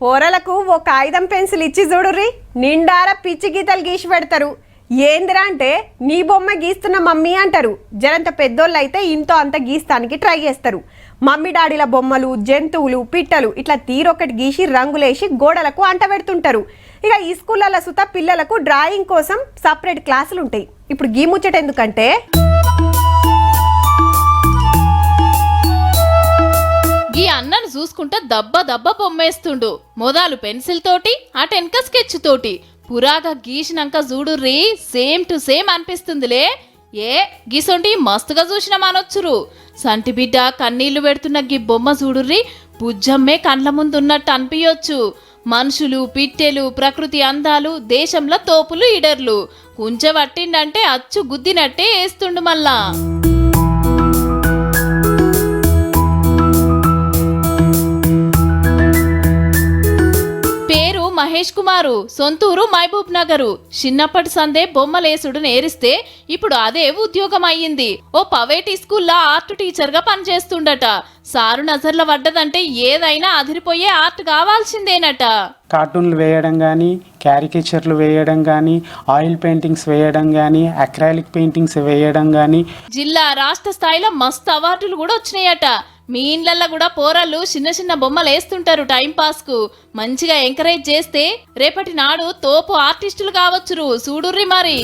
పోరలకు ఓ కాగితం పెన్సిల్ ఇచ్చి చూడుర్రి నిండార పిచ్చి గీతలు గీసి పెడతారు. ఏందిరా అంటే నీ బొమ్మ గీస్తున్న మమ్మీ అంటారు. జరంత పెద్దోళ్ళు అయితే ఇంతో అంత గీస్తానికి ట్రై చేస్తారు. మమ్మీ డాడీల బొమ్మలు, జంతువులు, పిట్టలు ఇట్లా తీరొకటి గీసి రంగులేసి గోడలకు అంటబెడుతుంటారు. ఇక ఈ స్కూళ్ళ సుత పిల్లలకు డ్రాయింగ్ కోసం సపరేట్ క్లాసులు ఉంటాయి. ఇప్పుడు గీ ముచ్చట ఎందుకంటే ఈ అన్నను చూసుకుంటా దబ్బ దబ్బ బొమ్మేస్తుండు. మొదలు పెన్సిల్ తోటి అటెన్క స్కెచ్ తోటి పురాగా గీసినాక చూడుర్రీ సేమ్ టు సేమ్ అనిపిస్తుందిలే. గీసొంటి మస్తుగా చూసినామనొచ్చురు. సంటి బిడ్డ కన్నీళ్లు పెడుతున్న గీ బొమ్మ చూడుర్రీ బుజ్జమ్మే కండ్ల ముందున్నట్టు అనిపించొచ్చు. మనుషులు, పిట్టెలు, ప్రకృతి అందాలు, దేశంలో తోపులు, ఇడర్లు కొంచెం పట్టిండంటే అచ్చు గుద్దినట్టే వేస్తుండు. మళ్ళా మహేష్ కుమారు, సొంతూరు మహబూబ్ నగరు. చిన్నప్పటి సందే బొమ్మలేసుడు నేరిస్తే ఇప్పుడు అదే ఉద్యోగం అయ్యింది. ఓ ప్రైవేట్ స్కూల్లో ఆర్ట్ టీచర్ గా పనిచేస్తుండట. సారు నజర్ల పడ్డదంటే ఏదైనా అదిరిపోయే ఆర్ట్ కావాల్సిందేనట. కార్టూన్లు వేయడం కానీ, క్యారికేచర్లు వేయడం కానీ, ఆయిల్ పెయింటింగ్స్ వేయడం కానీ, అక్రాలిక్ పెయింటింగ్స్ వేయడం కానీ జిల్లా రాష్ట్ర స్థాయిలో మస్తు అవార్డులు కూడా వచ్చినాయట. మీ ఇండ్లల్లో కూడా పోరళ్ళు చిన్న చిన్న బొమ్మలు వేస్తుంటారు టైం పాస్ కు. మంచిగా ఎంకరేజ్ చేస్తే రేపటి నాడు తోపు ఆర్టిస్టులు కావచ్చురు. చూడుర్రి మరి.